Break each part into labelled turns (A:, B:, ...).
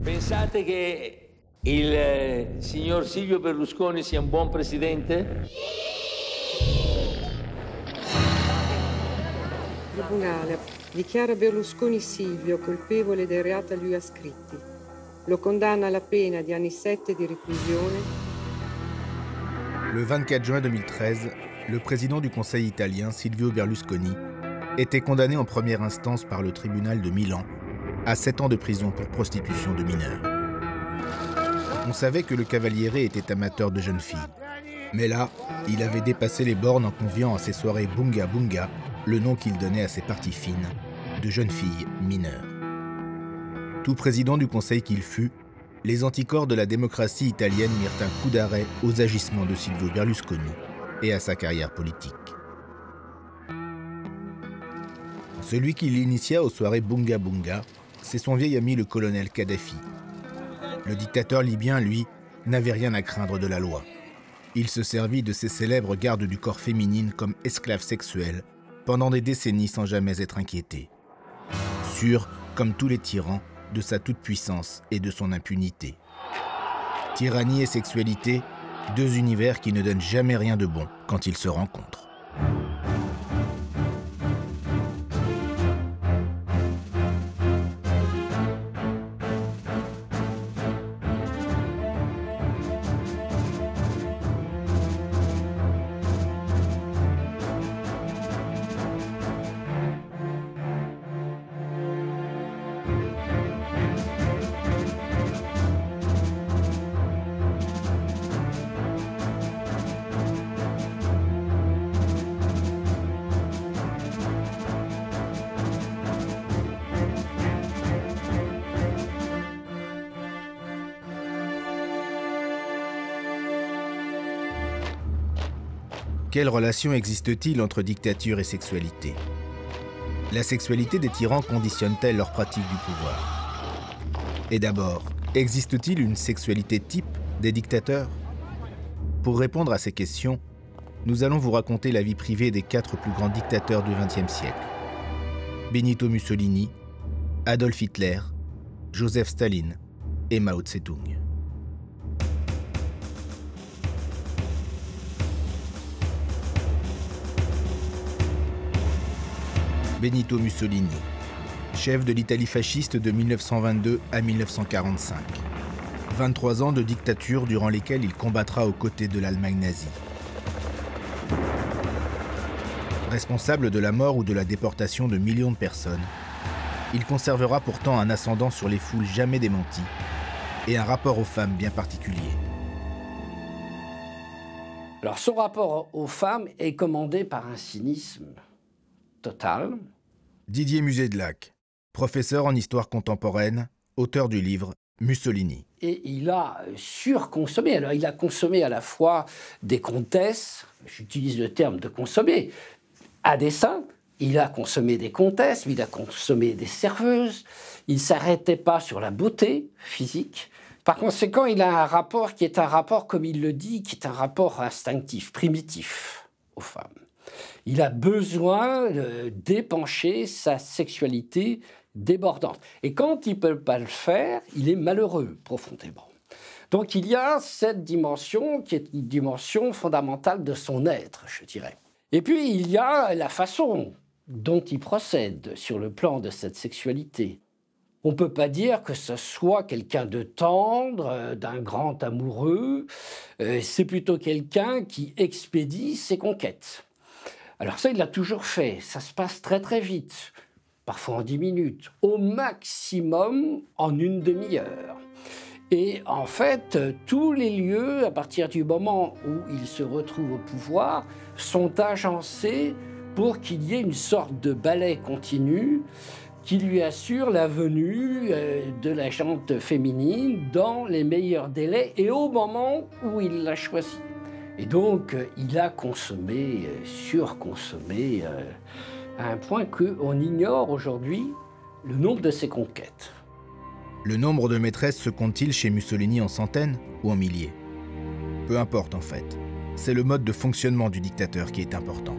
A: Pensate che il signor Silvio Berlusconi sia un buon presidente?
B: Il tribunale dichiara Berlusconi Silvio colpevole dei reati a lui ascritti. Lo condanna alla pena di anni 7 di réclusion.
C: Le 24 juin 2013, le président du Conseil italien, Silvio Berlusconi, était condamné en première instance par le tribunal de Milan à 7 ans de prison pour prostitution de mineurs. On savait que le Cavaliere était amateur de jeunes filles. Mais là, il avait dépassé les bornes en conviant à ses soirées Bunga Bunga, le nom qu'il donnait à ses parties fines, de jeunes filles mineures. Tout président du Conseil qu'il fut, les anticorps de la démocratie italienne mirent un coup d'arrêt aux agissements de Silvio Berlusconi et à sa carrière politique. Celui qui l'initia aux soirées Bunga Bunga, c'est son vieil ami le colonel Kadhafi. Le dictateur libyen, lui, n'avait rien à craindre de la loi. Il se servit de ses célèbres gardes du corps féminines comme esclaves sexuels pendant des décennies sans jamais être inquiété. Sûr, comme tous les tyrans, de sa toute-puissance et de son impunité. Tyrannie et sexualité, deux univers qui ne donnent jamais rien de bon quand ils se rencontrent. Quelle relation existe-t-il entre dictature et sexualité? La sexualité des tyrans conditionne-t-elle leur pratique du pouvoir? Et d'abord, existe-t-il une sexualité type des dictateurs? Pour répondre à ces questions, nous allons vous raconter la vie privée des 4 plus grands dictateurs du XXe siècle. Benito Mussolini, Adolf Hitler, Joseph Staline et Mao Tse-tung. Benito Mussolini, chef de l'Italie fasciste de 1922 à 1945. 23 ans de dictature durant lesquels il combattra aux côtés de l'Allemagne nazie. Responsable de la mort ou de la déportation de millions de personnes, il conservera pourtant un ascendant sur les foules jamais démenti et un rapport aux femmes bien particulier.
D: Alors son rapport aux femmes est commandé par un cynisme total.
C: Didier Muset-de-Lac, professeur en histoire contemporaine, auteur du livre Mussolini.
D: Et il a surconsommé. Alors il a consommé à la fois des comtesses, j'utilise le terme de consommer, à dessein. Il a consommé des comtesses, il a consommé des serveuses. Il ne s'arrêtait pas sur la beauté physique. Par conséquent, il a un rapport qui est un rapport, comme il le dit, qui est un rapport instinctif, primitif aux femmes. Il a besoin d'épancher sa sexualité débordante. Et quand il ne peut pas le faire, il est malheureux profondément. Donc il y a cette dimension qui est une dimension fondamentale de son être, je dirais. Et puis il y a la façon dont il procède sur le plan de cette sexualité. On ne peut pas dire que ce soit quelqu'un de tendre, d'un grand amoureux. C'est plutôt quelqu'un qui expédie ses conquêtes. Alors ça, il l'a toujours fait. Ça se passe très très vite, parfois en 10 minutes, au maximum en une demi-heure. Et en fait, tous les lieux, à partir du moment où il se retrouve au pouvoir, sont agencés pour qu'il y ait une sorte de ballet continu qui lui assure la venue de la gente féminine dans les meilleurs délais et au moment où il l'a choisi. Et donc, il a consommé, surconsommé, à un point qu'on ignore aujourd'hui le nombre de ses conquêtes.
C: Le nombre de maîtresses se compte-t-il chez Mussolini en centaines ou en milliers? Peu importe en fait. C'est le mode de fonctionnement du dictateur qui est important.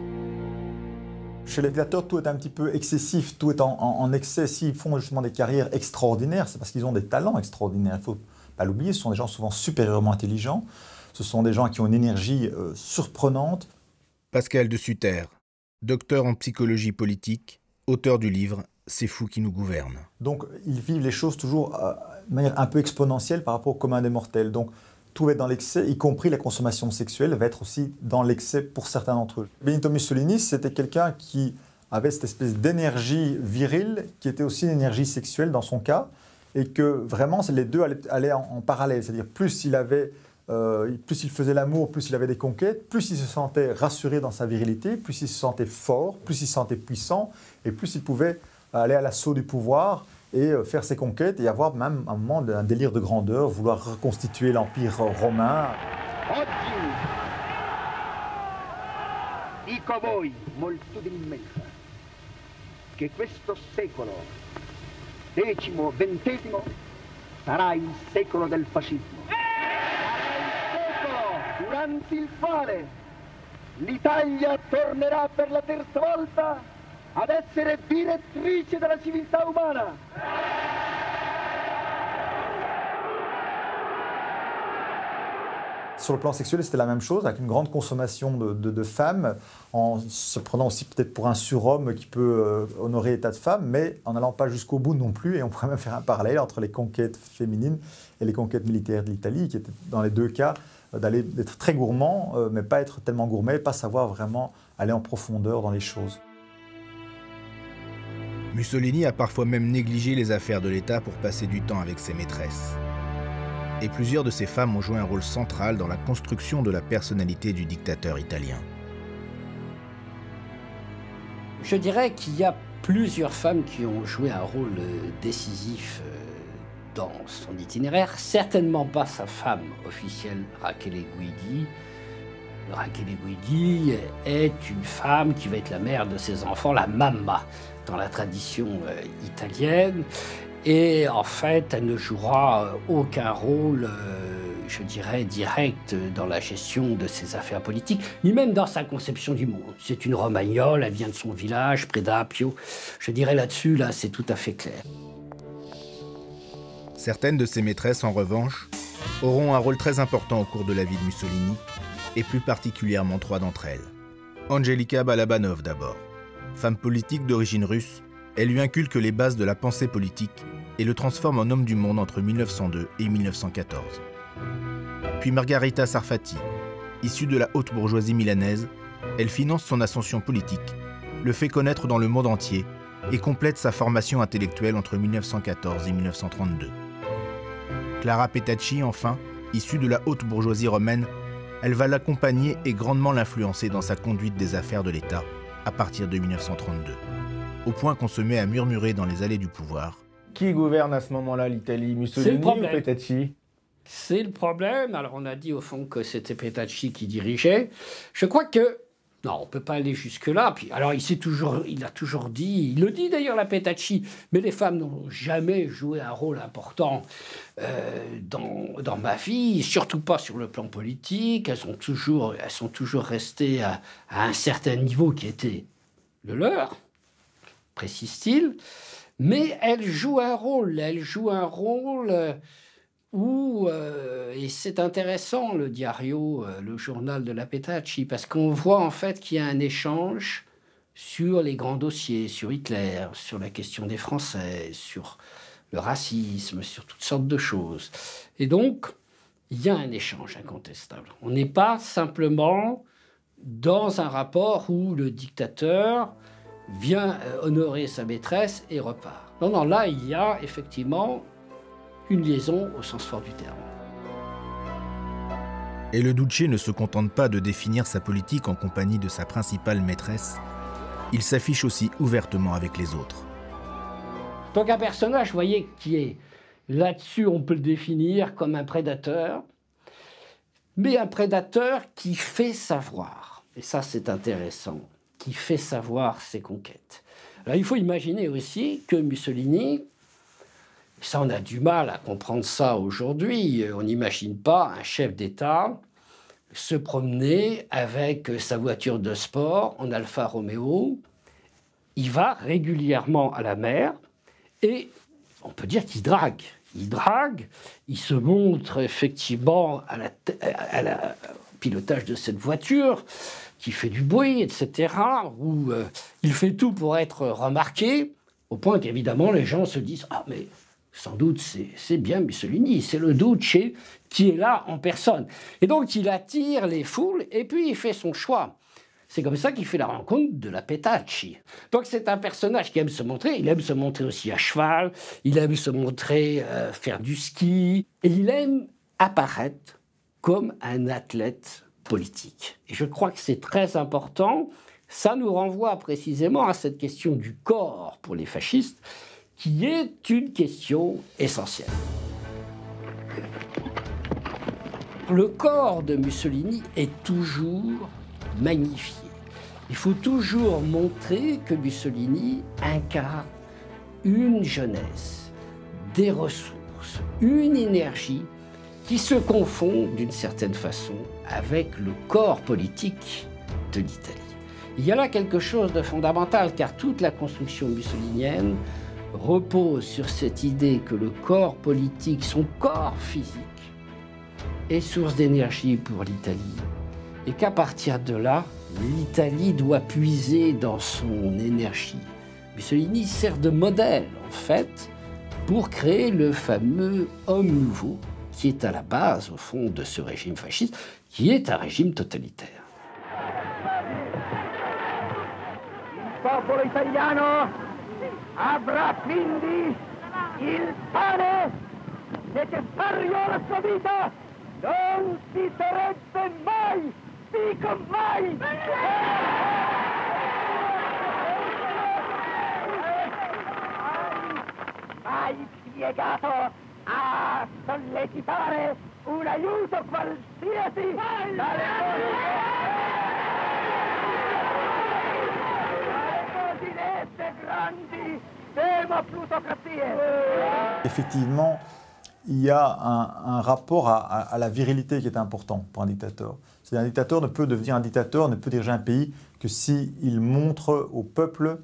E: Chez les dictateurs, tout est un petit peu excessif, tout est en excès. S'ils font justement des carrières extraordinaires, c'est parce qu'ils ont des talents extraordinaires. Il ne faut pas l'oublier, ce sont des gens souvent supérieurement intelligents. Ce sont des gens qui ont une énergie surprenante.
C: Pascal de Sutter, docteur en psychologie politique, auteur du livre « C'est fou qui nous gouverne ».
E: Donc, ils vivent les choses toujours de manière un peu exponentielle par rapport au commun des mortels. Donc, tout va être dans l'excès, y compris la consommation sexuelle va être aussi dans l'excès pour certains d'entre eux. Benito Mussolini, c'était quelqu'un qui avait cette espèce d'énergie virile qui était aussi une énergie sexuelle dans son cas, et que vraiment les deux allaient en parallèle. C'est-à-dire plus il faisait l'amour, plus il avait des conquêtes, plus il se sentait rassuré dans sa virilité, plus il se sentait fort, plus il se sentait puissant, et plus il pouvait aller à l'assaut du pouvoir et faire ses conquêtes et avoir même un moment un délire de grandeur, vouloir reconstituer l'Empire romain.
F: Oggi dico a voi, moltitudine immensa, che questo secolo, decimo, ventesimo, sarà il secolo del fascismo. Sarà il secolo durante il quale l'Italia tornerà per la terza volta ad essere direttrice della civiltà umana.
E: Sur le plan sexuel, c'était la même chose, avec une grande consommation de femmes, en se prenant aussi peut-être pour un surhomme qui peut honorer l'état de femme, mais en n'allant pas jusqu'au bout non plus. Et on pourrait même faire un parallèle entre les conquêtes féminines et les conquêtes militaires de l'Italie, qui étaient dans les deux cas d'être très gourmand, mais pas être tellement gourmet, pas savoir vraiment aller en profondeur dans les choses.
C: Mussolini a parfois même négligé les affaires de l'État pour passer du temps avec ses maîtresses. Et plusieurs de ces femmes ont joué un rôle central dans la construction de la personnalité du dictateur italien.
D: Je dirais qu'il y a plusieurs femmes qui ont joué un rôle décisif dans son itinéraire. Certainement pas sa femme officielle, Rachele Guidi. Rachele Guidi est une femme qui va être la mère de ses enfants, la mamma, dans la tradition italienne. Et en fait, elle ne jouera aucun rôle, je dirais, direct dans la gestion de ses affaires politiques, ni même dans sa conception du monde. C'est une Romagnole, elle vient de son village, près d'Apio. Je dirais là-dessus, là, c'est tout à fait clair.
C: Certaines de ses maîtresses, en revanche, auront un rôle très important au cours de la vie de Mussolini, et plus particulièrement trois d'entre elles. Angelika Balabanov d'abord. Femme politique d'origine russe, elle lui inculque les bases de la pensée politique et le transforme en homme du monde entre 1902 et 1914. Puis Margarita Sarfati, issue de la haute bourgeoisie milanaise, elle finance son ascension politique, le fait connaître dans le monde entier et complète sa formation intellectuelle entre 1914 et 1932. Clara Petacci, enfin, issue de la haute bourgeoisie romaine, elle va l'accompagner et grandement l'influencer dans sa conduite des affaires de l'État à partir de 1932. Au point qu'on se met à murmurer dans les allées du pouvoir.
G: Qui gouverne à ce moment-là l'Italie, Mussolini ou Petacci?
D: C'est le problème. Alors on a dit au fond que c'était Petacci qui dirigeait. Je crois que non, on ne peut pas aller jusque-là. Puis, alors il a toujours dit, il le dit d'ailleurs la Petacci, mais les femmes n'ont jamais joué un rôle important dans ma vie, surtout pas sur le plan politique. Elles sont toujours restées à un certain niveau qui était le leur, précise-t-il. Mais elles jouent un rôle. Où, et c'est intéressant, le Diario, le journal de la Petacci, parce qu'on voit en fait qu'il y a un échange sur les grands dossiers, sur Hitler, sur la question des Français, sur le racisme, sur toutes sortes de choses. Et donc, il y a un échange incontestable. On n'est pas simplement dans un rapport où le dictateur vient honorer sa maîtresse et repart. Non, non, là, il y a effectivement une liaison au sens fort du terme.
C: Et le Duce ne se contente pas de définir sa politique en compagnie de sa principale maîtresse, il s'affiche aussi ouvertement avec les autres.
D: Donc un personnage, vous voyez, qui est là-dessus, on peut le définir comme un prédateur, mais un prédateur qui fait savoir, et ça c'est intéressant, qui fait savoir ses conquêtes. Alors il faut imaginer aussi que Mussolini, ça, on a du mal à comprendre ça aujourd'hui. On n'imagine pas un chef d'État se promener avec sa voiture de sport en Alfa Romeo il va régulièrement à la mer et on peut dire qu'il drague. Il drague, il se montre effectivement à la pilotage de cette voiture qui fait du bruit, etc., où il fait tout pour être remarqué, au point qu'évidemment les gens se disent « Ah, mais sans doute c'est bien Mussolini, c'est le Duce qui est là en personne ». Et donc il attire les foules et puis il fait son choix. C'est comme ça qu'il fait la rencontre de la Petacci. Donc c'est un personnage qui aime se montrer. Il aime se montrer aussi à cheval, il aime se montrer faire du ski, et il aime apparaître comme un athlète politique. Et je crois que c'est très important. Ça nous renvoie précisément à cette question du corps pour les fascistes, qui est une question essentielle. Le corps de Mussolini est toujours magnifié. Il faut toujours montrer que Mussolini incarne une jeunesse, des ressources, une énergie qui se confond d'une certaine façon avec le corps politique de l'Italie. Il y a là quelque chose de fondamental, car toute la construction mussolinienne repose sur cette idée que le corps politique, son corps physique, est source d'énergie pour l'Italie. Et qu'à partir de là, l'Italie doit puiser dans son énergie. Mussolini sert de modèle, en fait, pour créer le fameux homme nouveau, qui est à la base, au fond, de ce régime fasciste, qui est un régime totalitaire.
F: Il popolo italiano avrà quindi il pane necessario alla sua vita. Non si sarebbe mai, dico mai, mai piegato a sollecitare un aiuto qualsiasi dalle cosiddette grandi démoplutocratie.
E: Effectivement, il y a un rapport à la virilité qui est important pour un dictateur. C'est-à-dire, un dictateur ne peut devenir un dictateur, ne peut diriger un pays que s'il montre au peuple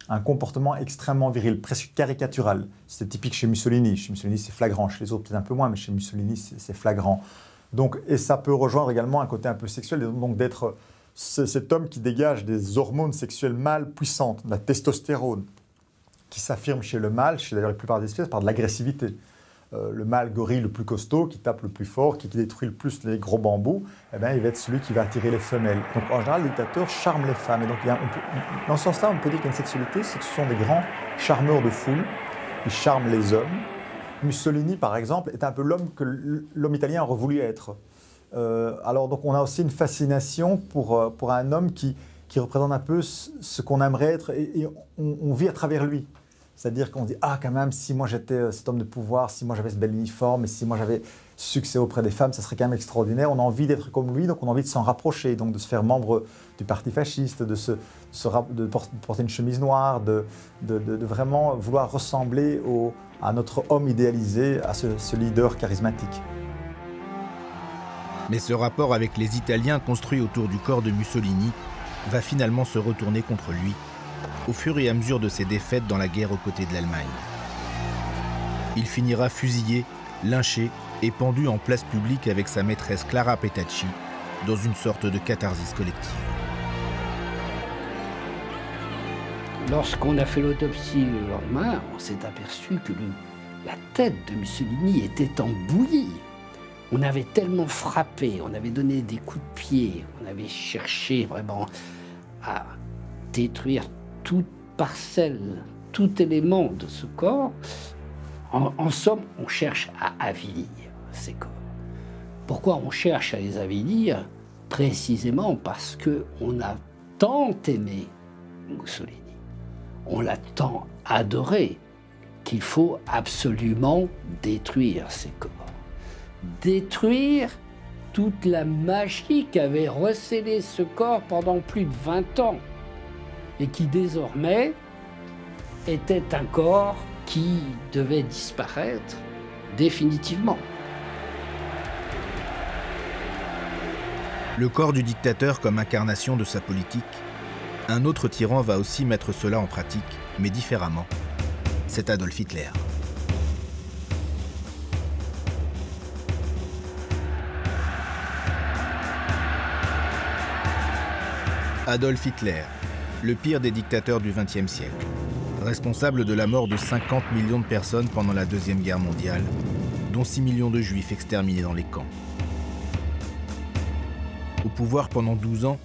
E: un comportement extrêmement viril, presque caricatural. C'est typique chez Mussolini. Chez Mussolini, c'est flagrant. Chez les autres, peut-être un peu moins, mais chez Mussolini, c'est flagrant. Donc, et ça peut rejoindre également un côté un peu sexuel, donc d'être cet homme qui dégage des hormones sexuelles mâles puissantes, la testostérone, qui s'affirme chez le mâle, chez d'ailleurs la plupart des espèces, par de l'agressivité. Le mâle gorille le plus costaud, qui tape le plus fort, qui détruit le plus les gros bambous, eh bien, il va être celui qui va attirer les femelles. Donc en général, le dictateur charme les femmes. Et donc, dans ce sens-là, on peut dire qu'il y a une sexualité, c'est que ce sont des grands charmeurs de foule, qui charment les hommes. Mussolini, par exemple, est un peu l'homme que l'homme italien aurait voulu être. Alors donc on a aussi une fascination pour un homme qui représente un peu ce qu'on aimerait être, et on vit à travers lui. C'est-à-dire qu'on dit « Ah, quand même, si moi j'étais cet homme de pouvoir, si moi j'avais ce bel uniforme, et si moi j'avais succès auprès des femmes, ça serait quand même extraordinaire. » On a envie d'être comme lui, donc on a envie de s'en rapprocher, donc de se faire membre du parti fasciste, de porter une chemise noire, de vraiment vouloir ressembler à notre homme idéalisé, à ce leader charismatique.
C: Mais ce rapport avec les Italiens construit autour du corps de Mussolini va finalement se retourner contre lui, au fur et à mesure de ses défaites dans la guerre aux côtés de l'Allemagne. Il finira fusillé, lynché et pendu en place publique avec sa maîtresse Clara Petacci, dans une sorte de catharsis collective.
D: Lorsqu'on a fait l'autopsie le lendemain, on s'est aperçu que la tête de Mussolini était en bouillie. On avait tellement frappé, on avait donné des coups de pied, on avait cherché vraiment à détruire toute parcelle, tout élément de ce corps. En somme, on cherche à avilir ces corps. Pourquoi on cherche à les avilir? Précisément parce qu'on a tant aimé Mussolini, on l'a tant adoré, qu'il faut absolument détruire ces corps. Détruire toute la magie qu'avait recélé ce corps pendant plus de 20 ans et qui désormais était un corps qui devait disparaître définitivement.
C: Le corps du dictateur comme incarnation de sa politique Un autre tyran va aussi mettre cela en pratique, mais différemment. C'est Adolf Hitler. Adolf Hitler, le pire des dictateurs du XXe siècle, responsable de la mort de 50 millions de personnes pendant la Deuxième Guerre mondiale, dont 6 millions de juifs exterminés dans les camps. Au pouvoir pendant 12 ans,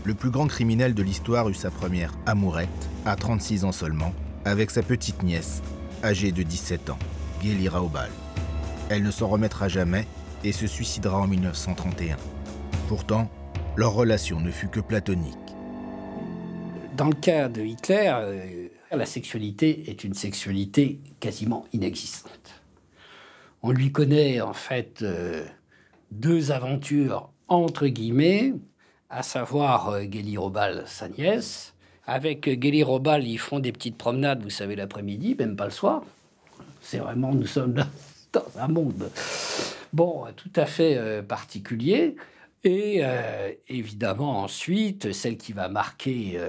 C: le plus grand criminel de l'histoire eut sa première amourette, à 36 ans seulement, avec sa petite nièce, âgée de 17 ans, Géli Raubal. Elle ne s'en remettra jamais et se suicidera en 1931. Pourtant, leur relation ne fut que platonique.
D: Dans le cas de Hitler, la sexualité est une sexualité quasiment inexistante. On lui connaît en fait deux aventures entre guillemets, à savoir Géli Raubal, sa nièce. Avec Géli Raubal, ils font des petites promenades, vous savez, l'après-midi, même pas le soir. C'est vraiment, nous sommes là dans un monde tout à fait particulier. Et évidemment, ensuite, celle qui va marquer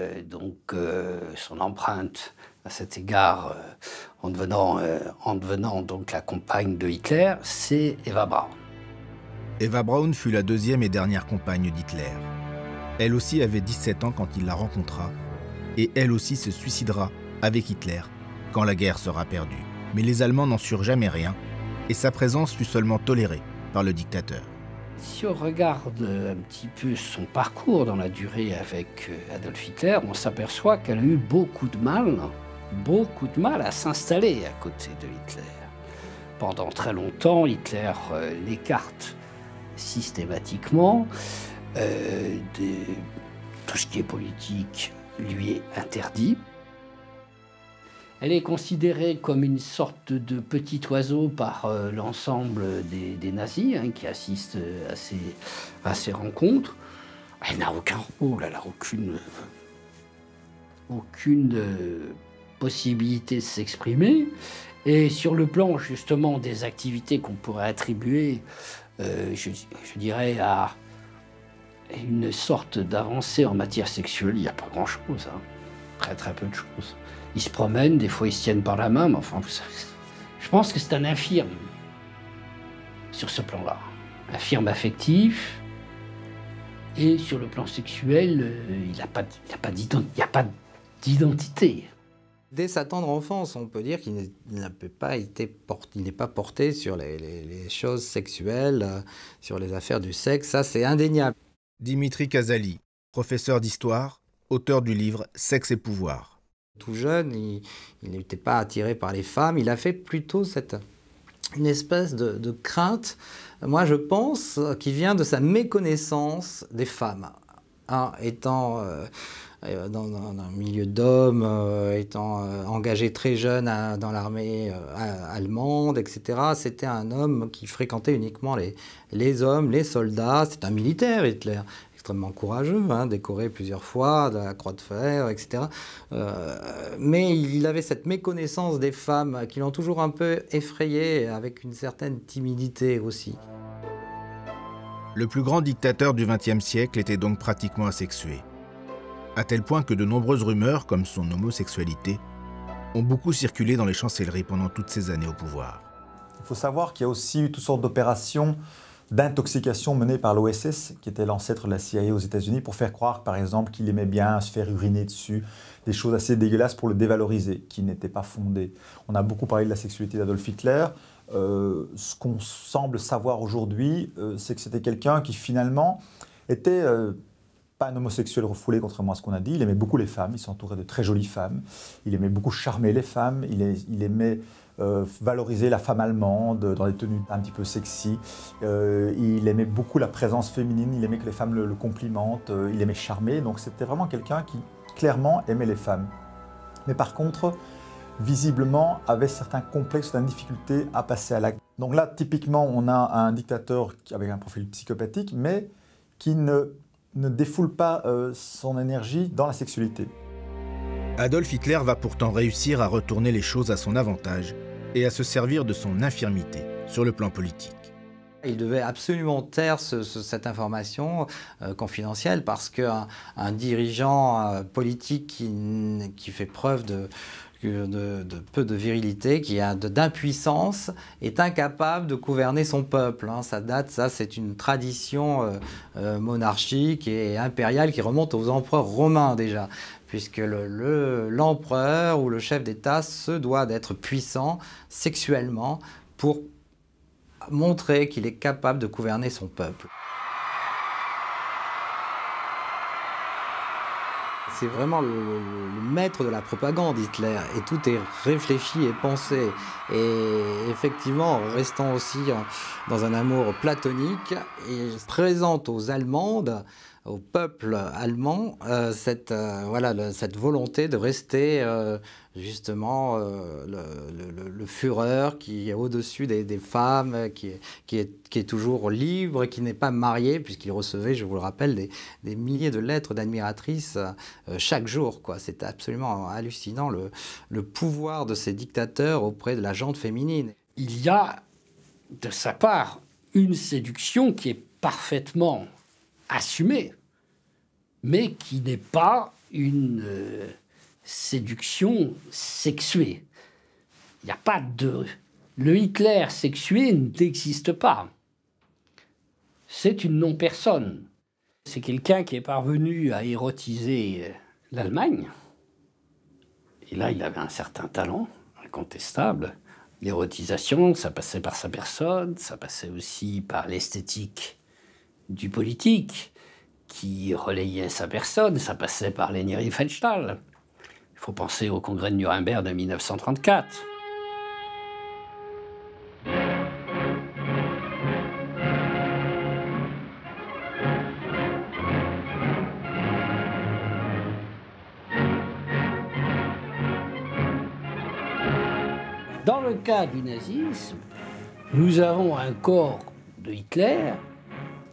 D: son empreinte à cet égard en devenant donc la compagne de Hitler, c'est Eva Braun.
C: Eva Braun fut la deuxième et dernière compagne d'Hitler. Elle aussi avait 17 ans quand il la rencontra, et elle aussi se suicidera avec Hitler quand la guerre sera perdue. Mais les Allemands n'en surent jamais rien, et sa présence fut seulement tolérée par le dictateur.
D: Si on regarde un petit peu son parcours dans la durée avec Adolf Hitler, on s'aperçoit qu'elle a eu beaucoup de mal à s'installer à côté de Hitler. Pendant très longtemps, Hitler l'écarte systématiquement. Tout ce qui est politique lui est interdit. Elle est considérée comme une sorte de petit oiseau par l'ensemble des nazis qui assistent à ces rencontres. Elle n'a aucun rôle, elle n'a aucune possibilité de s'exprimer. Et sur le plan justement des activités qu'on pourrait attribuer, je dirais, à une sorte d'avancée en matière sexuelle, il n'y a pas grand-chose, très très peu de choses. Ils se promènent, des fois ils se tiennent par la main, mais enfin, vous savez, je pense que c'est un infirme sur ce plan-là. Infirme affectif, et sur le plan sexuel, il n'y a pas d'identité.
H: Dès sa tendre enfance, on peut dire qu'il n'est pas porté sur les choses sexuelles, sur les affaires du sexe, ça c'est indéniable.
C: Dimitri Casali, professeur d'histoire, auteur du livre « Sexe et pouvoir ».
H: Tout jeune, il n'était pas attiré par les femmes, il a fait plutôt une espèce de crainte, moi je pense, qui vient de sa méconnaissance des femmes. Étant dans un milieu d'hommes, étant engagé très jeune dans l'armée allemande, etc., c'était un homme qui fréquentait uniquement les hommes, les soldats. C'est un militaire, Hitler, extrêmement courageux, décoré plusieurs fois de la Croix de Fer, etc. Mais il avait cette méconnaissance des femmes qui l'ont toujours un peu effrayé, avec une certaine timidité aussi.
C: Le plus grand dictateur du XXe siècle était donc pratiquement asexué, à tel point que de nombreuses rumeurs, comme son homosexualité, ont beaucoup circulé dans les chancelleries pendant toutes ces années au pouvoir.
E: Il faut savoir qu'il y a aussi eu toutes sortes d'opérations d'intoxication menées par l'OSS, qui était l'ancêtre de la CIA aux États-Unis, pour faire croire, par exemple, qu'il aimait bien se faire uriner dessus, des choses assez dégueulasses pour le dévaloriser, qui n'étaient pas fondées. On a beaucoup parlé de la sexualité d'Adolf Hitler. Ce qu'on semble savoir aujourd'hui, c'est que c'était quelqu'un qui finalement était pas un homosexuel refoulé, contrairement à ce qu'on a dit. Il aimait beaucoup les femmes, il s'entourait de très jolies femmes, il aimait beaucoup charmer les femmes, il aimait valoriser la femme allemande dans des tenues un petit peu sexy, il aimait beaucoup la présence féminine, il aimait que les femmes le complimentent, il aimait charmer, donc c'était vraiment quelqu'un qui clairement aimait les femmes. Mais par contre, visiblement, avait certains complexes, certaines difficultés à passer à l'acte. Donc là, typiquement, on a un dictateur avec un profil psychopathique, mais qui ne défoule pas son énergie dans la sexualité.
C: Adolf Hitler va pourtant réussir à retourner les choses à son avantage et à se servir de son infirmité sur le plan politique.
H: Il devait absolument taire cette information confidentielle parce qu'un dirigeant politique qui fait preuve de peu de virilité, d'impuissance, est incapable de gouverner son peuple. Ça c'est une tradition monarchique et impériale qui remonte aux empereurs romains déjà, puisque l'empereur ou le chef d'État se doit d'être puissant sexuellement pour montrer qu'il est capable de gouverner son peuple. C'est vraiment le maître de la propagande, Hitler, et tout est réfléchi et pensé. Et effectivement, restant aussi dans un amour platonique, il présente aux Allemandes, au peuple allemand, cette volonté de rester justement le Führer qui est au-dessus des femmes, qui est toujours libre, qui n'est pas marié, puisqu'il recevait, je vous le rappelle, des milliers de lettres d'admiratrices chaque jour. C'est absolument hallucinant le pouvoir de ces dictateurs auprès de la gente féminine.
D: Il y a de sa part une séduction qui est parfaitement assumée, mais qui n'est pas une séduction sexuée. Il n'y a pas de... Le Hitler sexué n'existe pas. C'est une non-personne. C'est quelqu'un qui est parvenu à érotiser l'Allemagne. Et là, il avait un certain talent, incontestable. L'érotisation, ça passait par sa personne, ça passait aussi par l'esthétique du politique, qui relayait sa personne, ça passait par Leni Riefenstahl. Il faut penser au congrès de Nuremberg de 1934. Dans le cas du nazisme, nous avons un corps de Hitler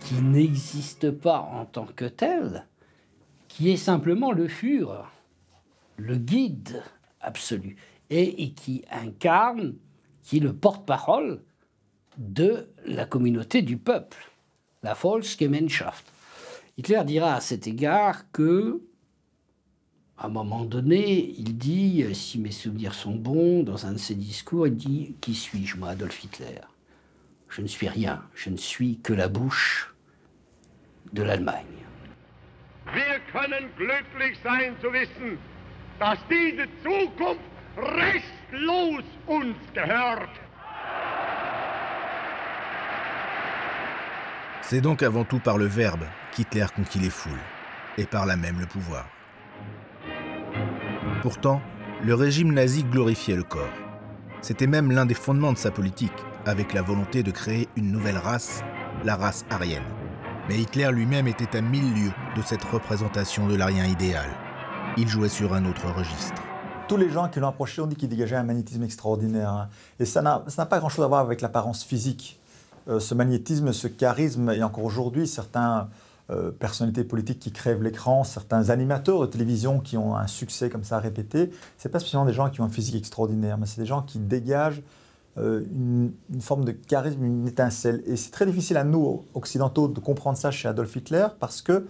D: qui n'existe pas en tant que tel, qui est simplement le Führer, le guide absolu, et qui incarne, qui est le porte-parole de la communauté du peuple, la Volksgemeinschaft. Hitler dira à cet égard que, à un moment donné, il dit, si mes souvenirs sont bons, dans un de ses discours, il dit « Qui suis-je, moi, Adolf Hitler ? Je ne suis rien, je ne suis que la bouche de l'Allemagne. »
I: Wir können glücklich sein zu wissen, dass diese Zukunft restlos uns gehört.
C: C'est donc avant tout par le verbe qu'Hitler conquit les foules, et par là même le pouvoir. Pourtant, le régime nazi glorifiait le corps. C'était même l'un des fondements de sa politique, avec la volonté de créer une nouvelle race, la race aryenne. Mais Hitler lui-même était à 1000 lieues de cette représentation de l'arien idéal. Il jouait sur un autre registre.
E: Tous les gens qui l'ont approché ont dit qu'il dégageait un magnétisme extraordinaire. Et ça n'a pas grand-chose à voir avec l'apparence physique. Ce magnétisme, ce charisme, et encore aujourd'hui, certaines personnalités politiques qui crèvent l'écran, certains animateurs de télévision qui ont un succès comme ça répété, ce n'est pas spécialement des gens qui ont un physique extraordinaire, mais c'est des gens qui dégagent une forme de charisme, une étincelle. Et c'est très difficile à nous, occidentaux, de comprendre ça chez Adolf Hitler, parce que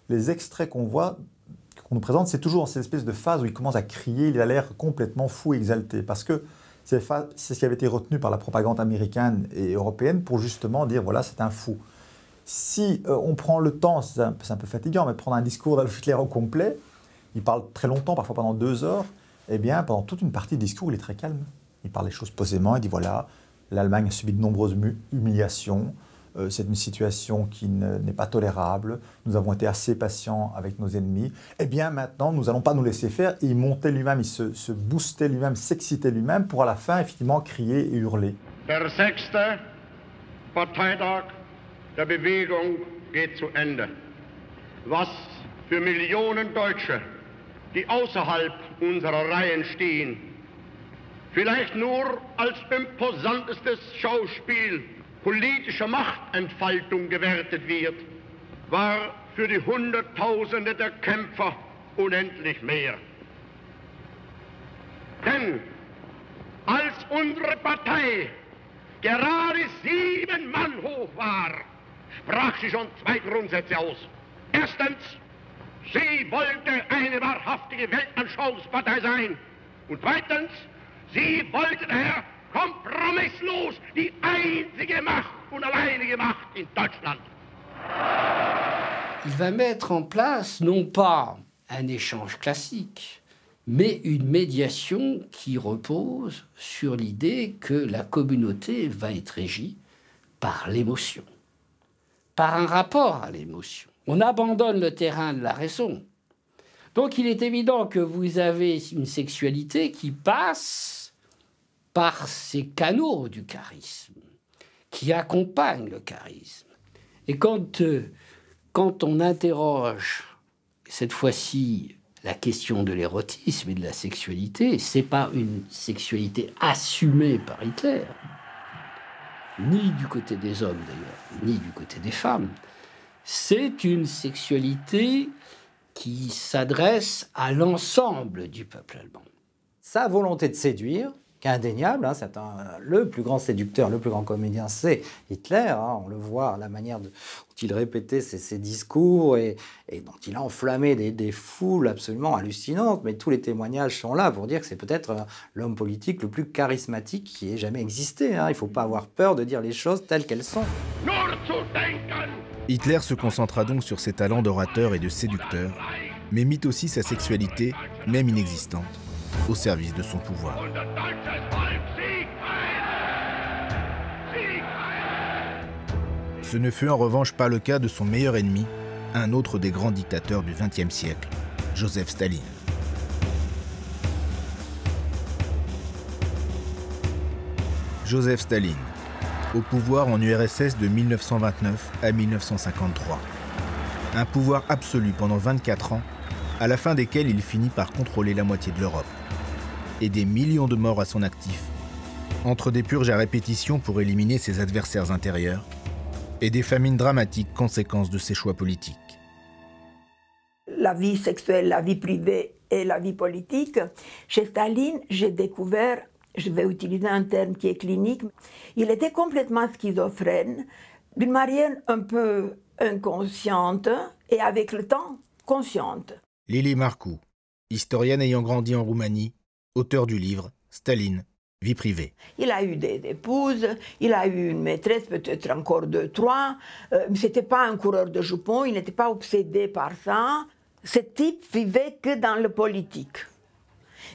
E: les extraits qu'on voit, qu'on nous présente, c'est toujours dans cette espèce de phase où il commence à crier, il a l'air complètement fou et exalté, parce que c'est ce qui avait été retenu par la propagande américaine et européenne pour justement dire, voilà, c'est un fou. Si on prend le temps, c'est un peu fatigant, mais prendre un discours d'Adolf Hitler au complet, il parle très longtemps, parfois pendant 2 heures, eh bien, pendant toute une partie du discours, il est très calme. Il parle les choses posément, il dit voilà, l'Allemagne a subi de nombreuses humiliations, c'est une situation qui n'est pas tolérable, nous avons été assez patients avec nos ennemis, eh bien maintenant nous n'allons pas nous laisser faire, et il montait lui-même, il se boostait lui-même, s'excitait lui-même pour à la fin effectivement crier et hurler.
I: Der 6. Parteitag der Bewegung geht zu Ende. Was für Millionen Deutsche, die außerhalb unserer Reihen stehen, vielleicht nur als imposantestes Schauspiel politischer Machtentfaltung gewertet wird, war für die Hunderttausende der Kämpfer unendlich mehr. Denn als unsere Partei gerade 7 Mann hoch war, sprach sie schon 2 Grundsätze aus. Erstens, sie wollte eine wahrhaftige Weltanschauungspartei sein. Und zweitens, sie wollte daher kompromisslos die einzige Macht und alleinige Macht in Deutschland.
D: Il va mettre en place non pas un échange classique, mais une médiation qui repose sur l'idée que la communauté va être régie par l'émotion, par un rapport à l'émotion. On abandonne le terrain de la raison. Donc il est évident que vous avez une sexualité qui passe par ces canaux du charisme, qui accompagnent le charisme. Et quand on interroge cette fois-ci la question de l'érotisme et de la sexualité, c'est pas une sexualité assumée par Hitler, ni du côté des hommes d'ailleurs, ni du côté des femmes. C'est une sexualité qui s'adresse à l'ensemble du peuple allemand.
H: Sa volonté de séduire, qui est indéniable, hein, le plus grand séducteur, le plus grand comédien, c'est Hitler. Hein, on le voit, la manière dont il répétait ses discours et dont il a enflammé des foules absolument hallucinantes. Mais tous les témoignages sont là pour dire que c'est peut-être l'homme politique le plus charismatique qui ait jamais existé. Hein. Il ne faut pas avoir peur de dire les choses telles qu'elles sont.
C: Hitler se concentra donc sur ses talents d'orateur et de séducteur, mais mit aussi sa sexualité, même inexistante, au service de son pouvoir. Ce ne fut en revanche pas le cas de son meilleur ennemi, un autre des grands dictateurs du XXe siècle, Joseph Staline. Joseph Staline, au pouvoir en URSS de 1929 à 1953. Un pouvoir absolu pendant 24 ans, à la fin desquels il finit par contrôler la moitié de l'Europe. Et des millions de morts à son actif, entre des purges à répétition pour éliminer ses adversaires intérieurs, et des famines dramatiques conséquences de ses choix politiques.
J: La vie sexuelle, la vie privée et la vie politique, chez Staline, j'ai découvert, je vais utiliser un terme qui est clinique, il était complètement schizophrène, d'une manière un peu inconsciente et avec le temps, consciente.
C: Lili Marcu, historienne ayant grandi en Roumanie, auteur du livre « Staline, vie privée ».
J: Il a eu des épouses, il a eu une maîtresse, peut-être encore 2, 3. Mais ce n'était pas un coureur de jupons, il n'était pas obsédé par ça. Ce type vivait que dans le politique.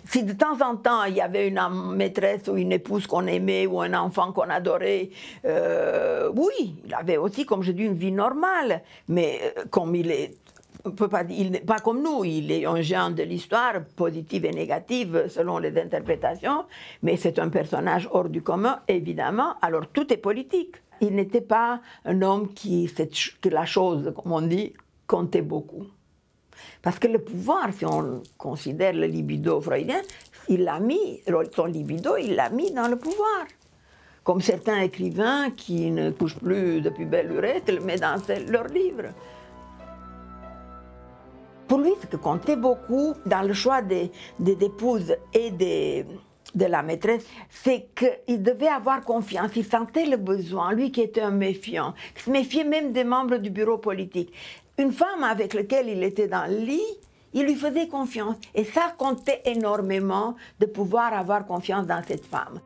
J: Si de temps en temps il y avait une maîtresse ou une épouse qu'on aimait ou un enfant qu'on adorait, oui, il avait aussi, comme je dis, une vie normale. Mais comme il est... On peut pas dire, il n'est pas comme nous, il est un géant de l'histoire, positive et négative selon les interprétations, mais c'est un personnage hors du commun, évidemment, alors tout est politique. Il n'était pas un homme que la chose, comme on dit, comptait beaucoup. Parce que le pouvoir, si on considère le libido freudien, son libido, il l'a mis dans le pouvoir. Comme certains écrivains qui ne couchent plus depuis belle lurette, le mettent dans leurs livres. Pour lui, ce qui comptait beaucoup dans le choix des épouses et de la maîtresse, c'est qu'il devait avoir confiance. Il sentait le besoin, lui qui était un méfiant, qui se méfiait même des membres du bureau politique. Une femme avec laquelle il était dans le lit, il lui faisait confiance. Et ça comptait énormément de pouvoir avoir confiance dans cette femme.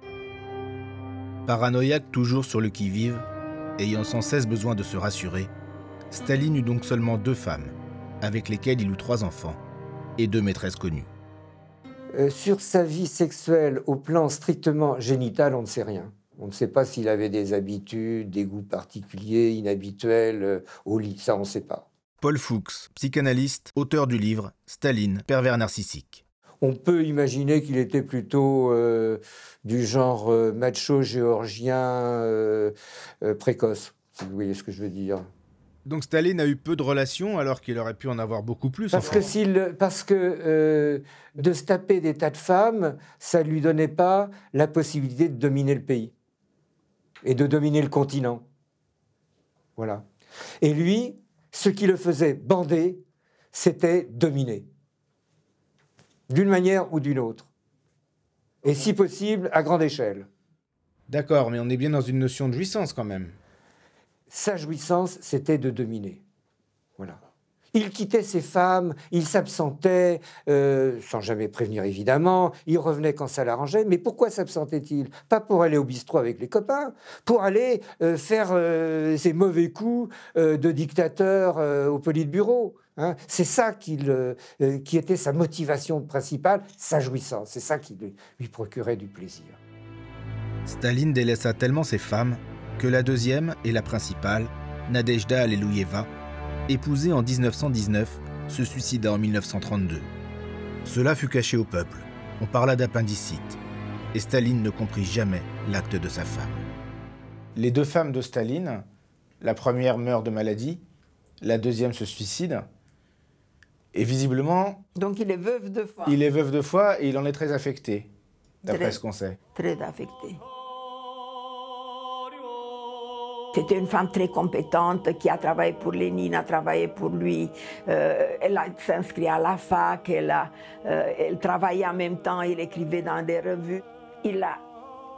C: Paranoïaque toujours sur le qui-vive, ayant sans cesse besoin de se rassurer, Staline eut donc seulement 2 femmes, avec lesquelles il eut 3 enfants, et 2 maîtresses connues.
K: Sur sa vie sexuelle, au plan strictement génital, on ne sait rien. On ne sait pas s'il avait des habitudes, des goûts particuliers, inhabituels, au lit, ça on ne sait pas.
C: Paul Fuchs, psychanalyste, auteur du livre « Staline, pervers narcissique ».
K: On peut imaginer qu'il était plutôt du genre macho géorgien précoce, si vous voyez ce que je veux dire.
C: Donc Staline a eu peu de relations alors qu'il aurait pu en avoir beaucoup plus.
K: Parce que de se taper des tas de femmes, ça ne lui donnait pas la possibilité de dominer le pays et de dominer le continent. Voilà. Et lui, ce qui le faisait bander, c'était dominer. D'une manière ou d'une autre. Et si possible, à grande échelle.
C: D'accord, mais on est bien dans une notion de jouissance quand même.
K: Sa jouissance, c'était de dominer. Voilà. Il quittait ses femmes, il s'absentait, sans jamais prévenir évidemment, il revenait quand ça l'arrangeait. Mais pourquoi s'absentait-il? Pas pour aller au bistrot avec les copains, pour aller faire ses mauvais coups de dictateur au Politburo. Hein. C'est ça qui était sa motivation principale, sa jouissance. C'est ça qui lui procurait du plaisir.
C: Staline délaissa tellement ses femmes que la deuxième et la principale, Nadejda Aleluyeva, épousée en 1919, se suicida en 1932. Cela fut caché au peuple. On parla d'appendicite. Et Staline ne comprit jamais l'acte de sa femme.
G: Les deux femmes de Staline, la première meurt de maladie, la deuxième se suicide. Et visiblement...
J: Donc il est veuf 2 fois.
G: Il est veuf 2 fois et il en est très affecté, d'après ce qu'on sait.
J: Très affecté. C'était une femme très compétente qui a travaillé pour Lénine, a travaillé pour lui. Elle s'est inscrite à la fac, elle travaillait en même temps, elle écrivait dans des revues. Il a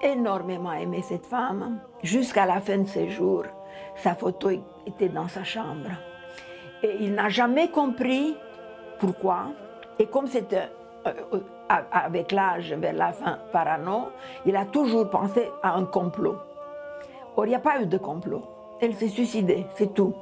J: énormément aimé cette femme. Jusqu'à la fin de ses jours, sa photo était dans sa chambre. Et il n'a jamais compris pourquoi. Et comme c'était avec l'âge, vers la fin, parano, il a toujours pensé à un complot. Or, il n'y a pas eu de complot. Elle s'est suicidée, c'est tout.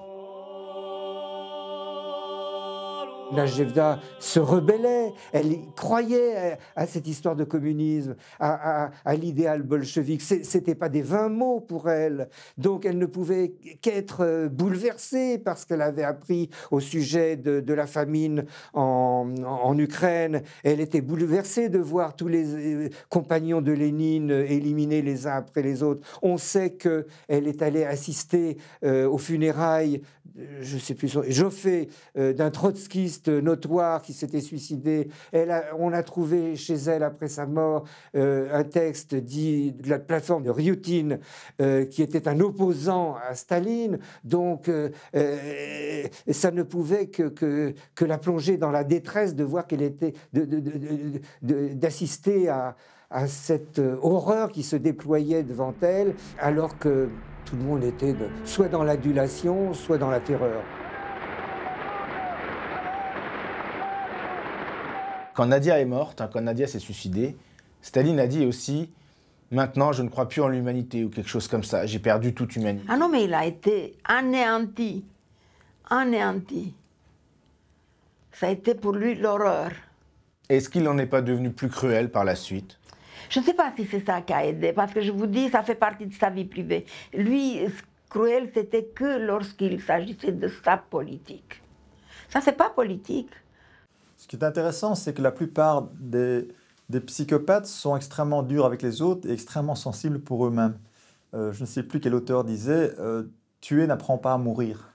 K: Nadejda se rebellait, elle croyait à cette histoire de communisme, à l'idéal bolchevique. Ce n'était pas des vains mots pour elle. Donc elle ne pouvait qu'être bouleversée par ce qu'elle avait appris au sujet de la famine en Ukraine. Elle était bouleversée de voir tous les compagnons de Lénine éliminés les uns après les autres. On sait qu'elle est allée assister aux funérailles, je ne sais plus, Joffé, d'un trotskiste notoire qui s'était suicidé. On a trouvé chez elle, après sa mort, un texte dit de la plateforme de Ryutin, qui était un opposant à Staline. Donc, ça ne pouvait que la plonger dans la détresse de voir qu'elle était, d'assister à cette horreur qui se déployait devant elle, alors que tout le monde était soit dans l'adulation, soit dans la terreur.
G: Quand Nadia est morte, quand Nadia s'est suicidée, Staline a dit aussi « Maintenant, je ne crois plus en l'humanité » ou quelque chose comme ça. J'ai perdu toute humanité.
J: Ah non, mais il a été anéanti. Anéanti. Ça a été pour lui l'horreur.
G: Est-ce qu'il n'en est pas devenu plus cruel par la suite?
J: Je ne sais pas si c'est ça qui a aidé, parce que je vous dis, ça fait partie de sa vie privée. Lui, cruel, c'était que lorsqu'il s'agissait de sa politique. Ça, c'est pas politique.
E: Ce qui est intéressant, c'est que la plupart des psychopathes sont extrêmement durs avec les autres et extrêmement sensibles pour eux-mêmes. Je ne sais plus quel auteur disait « Tuer n'apprend pas à mourir ».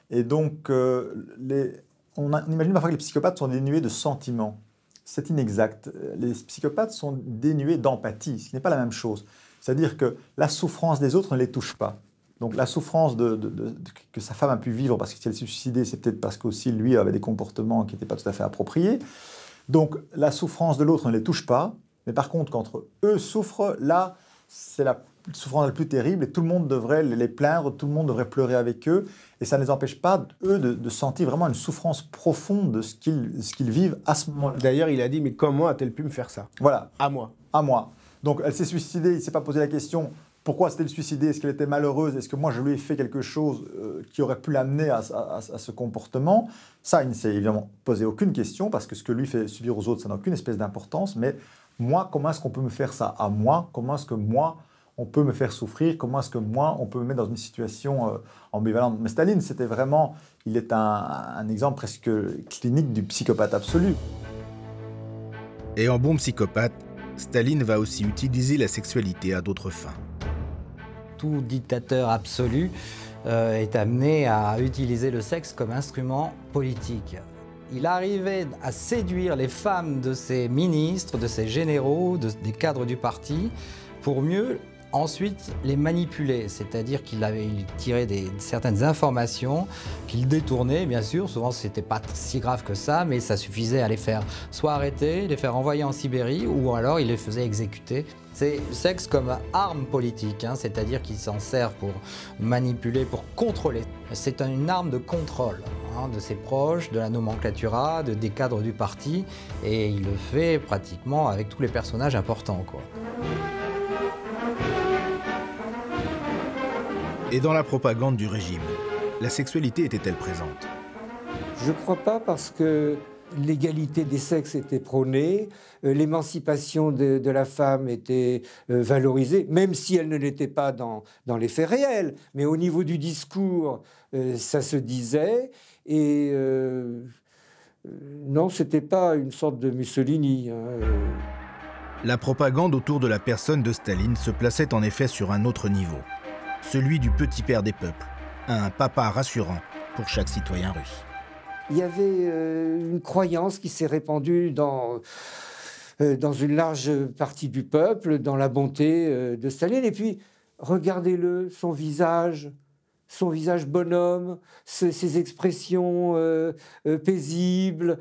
E: Et donc, on imagine parfois que les psychopathes sont dénués de sentiments. C'est inexact. Les psychopathes sont dénués d'empathie, ce qui n'est pas la même chose. C'est-à-dire que la souffrance des autres ne les touche pas. Donc la souffrance que sa femme a pu vivre, parce que si elle s'est suicidée, c'est peut-être parce qu'aussi lui avait des comportements qui n'étaient pas tout à fait appropriés. Donc la souffrance de l'autre ne les touche pas, mais par contre, quand eux souffrent, là, c'est la souffrance la plus terrible et tout le monde devrait les plaindre, tout le monde devrait pleurer avec eux, et ça ne les empêche pas, eux, de sentir vraiment une souffrance profonde de ce qu'ils vivent à ce moment-là.
G: D'ailleurs, il a dit « Mais comment a-t-elle pu me faire ça ?»
E: Voilà.
G: À moi.
E: À moi. Donc elle s'est suicidée, il ne s'est pas posé la question pourquoi s'est-elle suicidée, est-ce qu'elle était malheureuse, est-ce que moi je lui ai fait quelque chose qui aurait pu l'amener à ce comportement. Ça, il ne s'est évidemment posé aucune question, parce que ce que lui fait subir aux autres, ça n'a aucune espèce d'importance, mais moi, comment est-ce qu'on peut me faire ça à moi? Comment est-ce que moi, on peut me faire souffrir? Comment est-ce que moi, on peut me mettre dans une situation ambivalente? Mais Staline, c'était vraiment, il est un exemple presque clinique du psychopathe absolu.
C: Et en bon psychopathe, Staline va aussi utiliser la sexualité à d'autres fins.
H: Tout dictateur absolu est amené à utiliser le sexe comme instrument politique. Il arrivait à séduire les femmes de ses ministres, de ses généraux, des cadres du parti, pour mieux Ensuite, les manipuler, c'est-à-dire qu'il tirait certaines informations, qu'il détournait, bien sûr. Souvent, ce n'était pas si grave que ça, mais ça suffisait à les faire soit arrêter, les faire envoyer en Sibérie, ou alors il les faisait exécuter. C'est le sexe comme arme politique, hein, c'est-à-dire qu'il s'en sert pour manipuler, pour contrôler. C'est une arme de contrôle hein, de ses proches, de la nomenclatura, des cadres du parti, et il le fait pratiquement avec tous les personnages importants, quoi.
C: Et dans la propagande du régime, la sexualité était-elle présente?
K: Je ne crois pas, parce que l'égalité des sexes était prônée, l'émancipation de la femme était valorisée, même si elle ne l'était pas dans les faits réels. Mais au niveau du discours, ça se disait. Et non, ce n'était pas une sorte de Mussolini. Hein.
C: La propagande autour de la personne de Staline se plaçait en effet sur un autre niveau, celui du petit père des peuples, un papa rassurant pour chaque citoyen russe.
K: Il y avait une croyance qui s'est répandue dans une large partie du peuple, dans la bonté de Staline. Et puis, regardez-le, son visage bonhomme, ses expressions paisibles,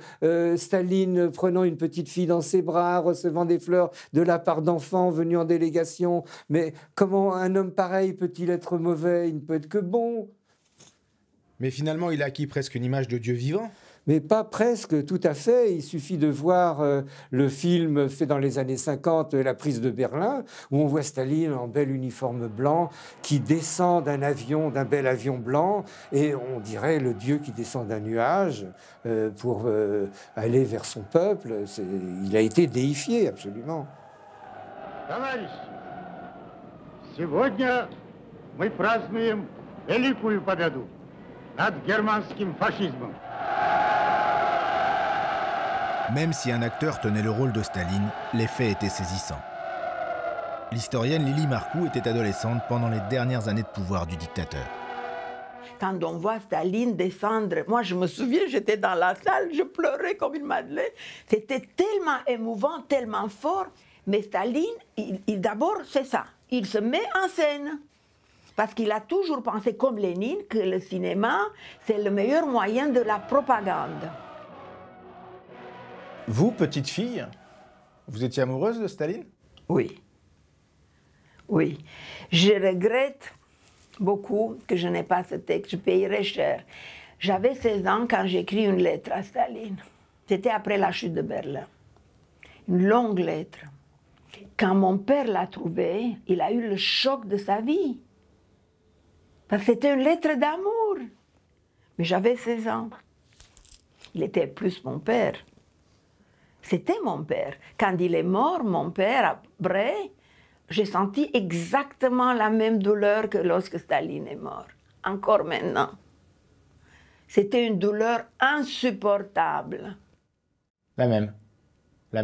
K: Staline prenant une petite fille dans ses bras, recevant des fleurs de la part d'enfants venus en délégation. Mais comment un homme pareil peut-il être mauvais? Il ne peut être que bon.
C: Mais finalement, il a acquis presque une image de Dieu vivant.
K: Mais pas presque, tout à fait. Il suffit de voir le film fait dans les années 50, La prise de Berlin, où on voit Staline en bel uniforme blanc qui descend d'un bel avion blanc, et on dirait le Dieu qui descend d'un nuage pour aller vers son peuple. Il a été déifié, absolument.
L: Товарищи, сегодня мы празднуем великую победу над германским фашизмом.
C: Même si un acteur tenait le rôle de Staline, les faits étaient saisissants. L'historienne Lili Marcoux était adolescente pendant les dernières années de pouvoir du dictateur.
J: Quand on voit Staline descendre, moi je me souviens, j'étais dans la salle, je pleurais comme une madeleine. C'était tellement émouvant, tellement fort. Mais Staline, d'abord, c'est ça. Il se met en scène. Parce qu'il a toujours pensé, comme Lénine, que le cinéma, c'est le meilleur moyen de la propagande.
C: Vous, petite fille, vous étiez amoureuse de Staline?
J: Oui. Oui. Je regrette beaucoup que je n'ai pas ce texte. Je payerais cher. J'avais 16 ans quand j'ai écrit une lettre à Staline. C'était après la chute de Berlin. Une longue lettre. Quand mon père l'a trouvée, il a eu le choc de sa vie. Parce que c'était une lettre d'amour. Mais j'avais 16 ans. Il était plus mon père. C'était mon père. Quand il est mort, mon père, après, j'ai senti exactement la même douleur que lorsque Staline est mort. Encore maintenant. C'était une douleur insupportable.
G: La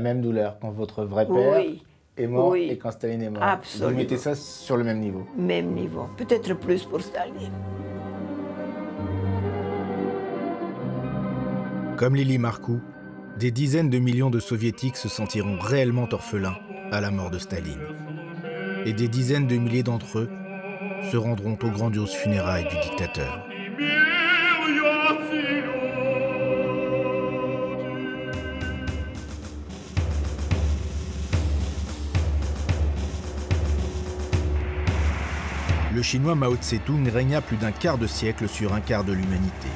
G: même douleur quand votre vrai père est mort
J: oui.
G: Et quand Staline est mort.
J: Absolument.
G: Vous mettez ça sur le même niveau.
J: Même niveau. Peut-être plus pour Staline.
C: Comme Lili Marcoux, des dizaines de millions de soviétiques se sentiront réellement orphelins à la mort de Staline. Et des dizaines de milliers d'entre eux se rendront aux grandioses funérailles du dictateur. Le Chinois Mao Tse-tung régna plus d'un quart de siècle sur un quart de l'humanité.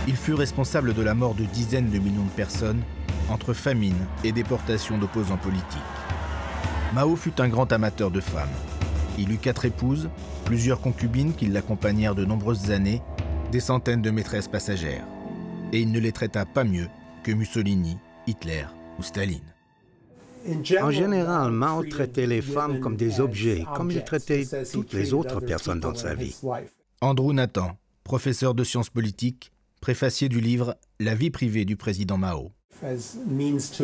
C: Il fut responsable de la mort de dizaines de millions de personnes entre famine et déportation d'opposants politiques. Mao fut un grand amateur de femmes. Il eut 4 épouses, plusieurs concubines qui l'accompagnèrent de nombreuses années, des centaines de maîtresses passagères. Et il ne les traita pas mieux que Mussolini, Hitler ou Staline.
M: En général, Mao traitait les femmes comme des objets, comme il traitait toutes les autres personnes dans sa vie.
C: Andrew Nathan, professeur de sciences politiques, préfacier du livre « La vie privée du président Mao ».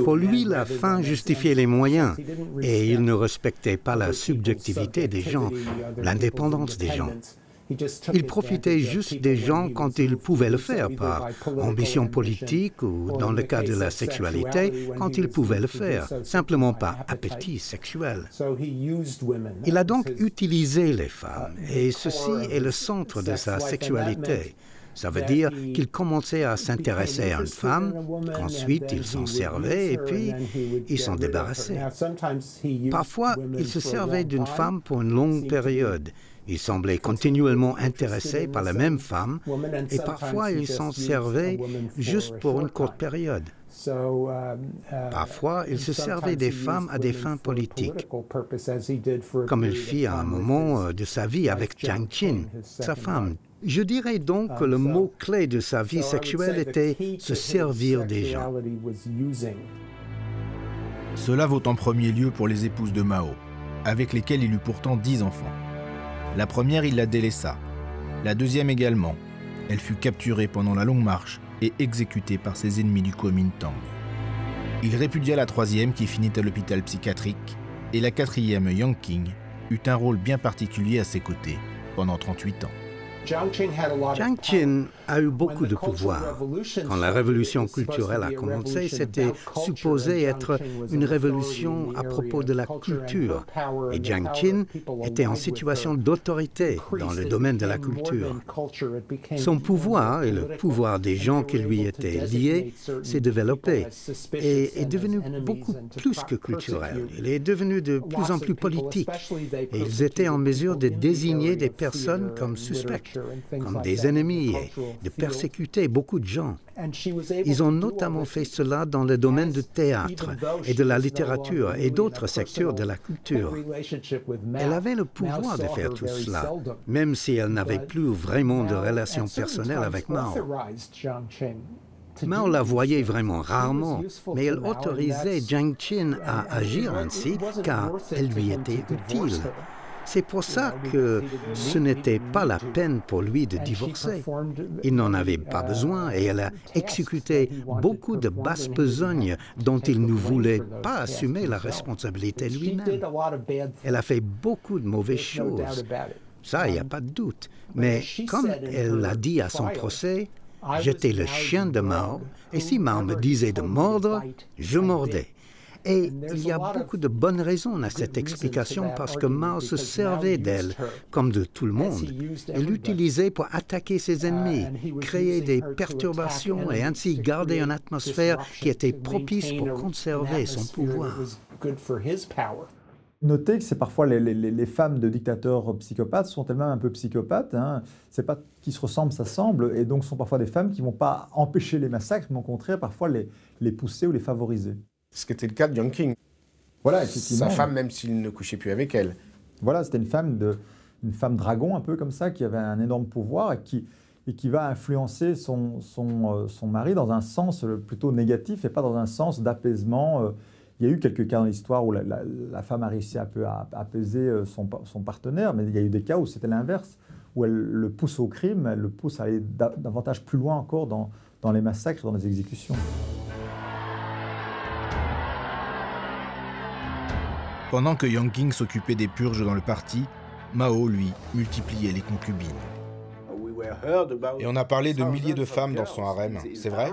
M: Pour lui, la fin justifiait les moyens, et il ne respectait pas la subjectivité des gens, l'indépendance des gens. Il profitait juste des gens quand il pouvait le faire, par ambition politique ou, dans le cas de la sexualité, quand il pouvait le faire, simplement par appétit sexuel. Il a donc utilisé les femmes, et ceci est le centre de sa sexualité. Ça veut dire qu'il commençait à s'intéresser à une femme, qu'ensuite il s'en servait et puis il s'en débarrassait. Parfois, il se servait d'une femme pour une longue période. Il semblait continuellement intéressé par la même femme et parfois il s'en servait juste pour une courte période. Parfois, il se servait des femmes à des fins politiques, comme il fit à un moment de sa vie avec Jiang Qin, sa femme. Je dirais donc que le mot-clé de sa vie sexuelle était se servir des gens.
C: Cela vaut en premier lieu pour les épouses de Mao, avec lesquelles il eut pourtant 10 enfants. La première, il la délaissa. La deuxième également. Elle fut capturée pendant la longue marche et exécutée par ses ennemis du Kuomintang. Il répudia la troisième qui finit à l'hôpital psychiatrique et la quatrième, Yang Qing, eut un rôle bien particulier à ses côtés pendant 38 ans.
M: Jiang Qin a eu beaucoup de pouvoir. Quand la révolution culturelle a commencé, c'était supposé être une révolution à propos de la culture. Et Jiang Qin était en situation d'autorité dans le domaine de la culture. Son pouvoir et le pouvoir des gens qui lui étaient liés s'est développé et est devenu beaucoup plus que culturel. Il est devenu de plus en plus politique. Et ils étaient en mesure de désigner des personnes comme suspectes, comme des ennemis, et de persécuter beaucoup de gens. Ils ont notamment fait cela dans le domaine du théâtre et de la littérature et d'autres secteurs de la culture. Elle avait le pouvoir de faire tout cela, même si elle n'avait plus vraiment de relations personnelles avec Mao. Mao la voyait vraiment rarement, mais elle autorisait Jiang Qin à agir ainsi car elle lui était utile. C'est pour ça que ce n'était pas la peine pour lui de divorcer. Il n'en avait pas besoin et elle a exécuté beaucoup de basses besognes dont il ne voulait pas assumer la responsabilité lui-même. Elle a fait beaucoup de mauvaises choses. Ça, il n'y a pas de doute. Mais comme elle l'a dit à son procès, j'étais le chien de Mao et si Mao me disait de mordre, je mordais. Et il y a beaucoup de bonnes raisons à cette explication parce que Mao se servait d'elle, comme de tout le monde. Il l'utilisait pour attaquer ses ennemis, créer des perturbations et ainsi garder une atmosphère qui était propice pour conserver son pouvoir.
E: Notez que c'est parfois les femmes de dictateurs psychopathes sont elles-mêmes un peu psychopathes. Hein. C'est pas qui se ressemblent, ça semble, et donc sont parfois des femmes qui ne vont pas empêcher les massacres, mais au contraire parfois les pousser ou les favoriser.
G: Ce qui était le cas de Yang Qing.
E: Voilà, effectivement.
G: Sa femme, même s'il ne couchait plus avec elle.
E: Voilà, c'était une femme dragon, un peu comme ça, qui avait un énorme pouvoir et qui va influencer son mari dans un sens plutôt négatif et pas dans un sens d'apaisement. Il y a eu quelques cas dans l'histoire où la femme a réussi un peu à apaiser son partenaire, mais il y a eu des cas où c'était l'inverse, où elle le pousse au crime, elle le pousse à aller davantage plus loin encore dans les massacres, dans les exécutions.
C: Pendant que Yang Qing s'occupait des purges dans le parti, Mao, lui, multipliait les concubines. Et on a parlé de milliers de femmes dans son harem, c'est vrai?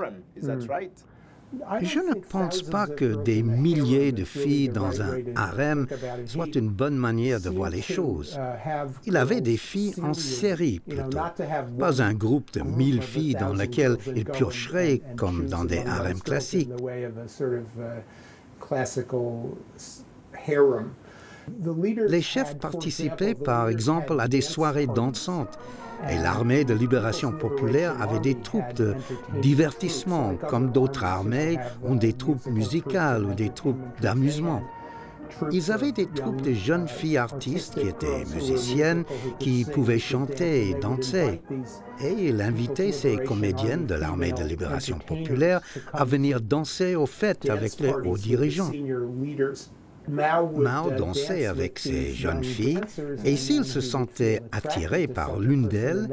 M: Je ne pense pas que des milliers de filles dans un harem soit une bonne manière de voir les choses. Il avait des filles en série plutôt, pas un groupe de 1000 filles dans lequel il piocherait comme dans des harems classiques. Les chefs participaient par exemple à des soirées dansantes et l'armée de libération populaire avait des troupes de divertissement comme d'autres armées ont des troupes musicales ou des troupes d'amusement. Ils avaient des troupes de jeunes filles artistes qui étaient musiciennes, qui pouvaient chanter et danser. Et il invitait ces comédiennes de l'armée de libération populaire à venir danser aux fêtes avec les hauts dirigeants. Mao dansait avec ces jeunes filles et s'il se sentait attiré par l'une d'elles,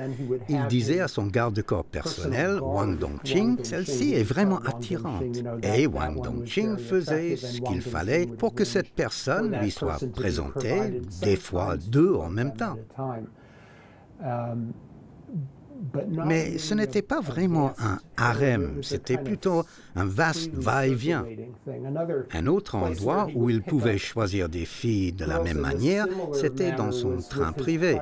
M: il disait à son garde-corps personnel, Wang Dongqing, celle-ci est vraiment attirante. Et Wang Dongqing faisait ce qu'il fallait pour que cette personne lui soit présentée, des fois deux en même temps. Mais ce n'était pas vraiment un harem, c'était plutôt un vaste va-et-vient. Un autre endroit où il pouvait choisir des filles de la même manière, c'était dans son train privé.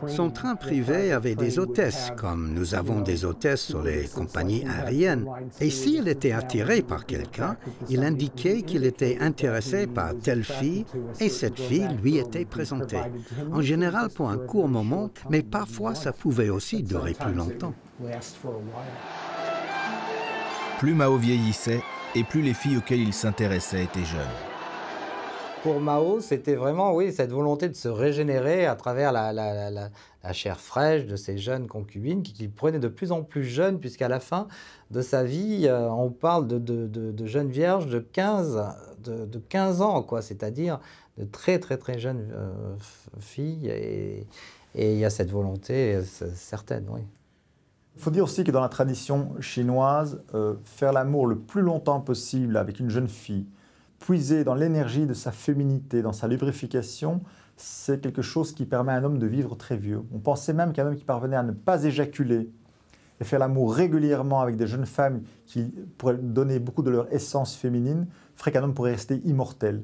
M: Son train privé avait des hôtesses, comme nous avons des hôtesses sur les compagnies aériennes. Et s'il était attiré par quelqu'un, il indiquait qu'il était intéressé par telle fille et cette fille lui était présentée. En général pour un court moment, mais parfois ça pouvait aussi durer plus longtemps.
C: Plus Mao vieillissait et plus les filles auxquelles il s'intéressait étaient jeunes.
H: Pour Mao, c'était vraiment, oui, cette volonté de se régénérer à travers la chair fraîche de ces jeunes concubines qu'il prenait de plus en plus jeunes, puisqu'à la fin de sa vie, on parle de jeunes vierges de 15 ans, quoi, c'est-à-dire de très jeunes filles. Et il y a cette volonté certaine, oui.
E: Il faut dire aussi que dans la tradition chinoise, faire l'amour le plus longtemps possible avec une jeune fille, puiser dans l'énergie de sa féminité, dans sa lubrification, c'est quelque chose qui permet à un homme de vivre très vieux. On pensait même qu'un homme qui parvenait à ne pas éjaculer et faire l'amour régulièrement avec des jeunes femmes qui pourraient donner beaucoup de leur essence féminine, ferait qu'un homme pourrait rester immortel.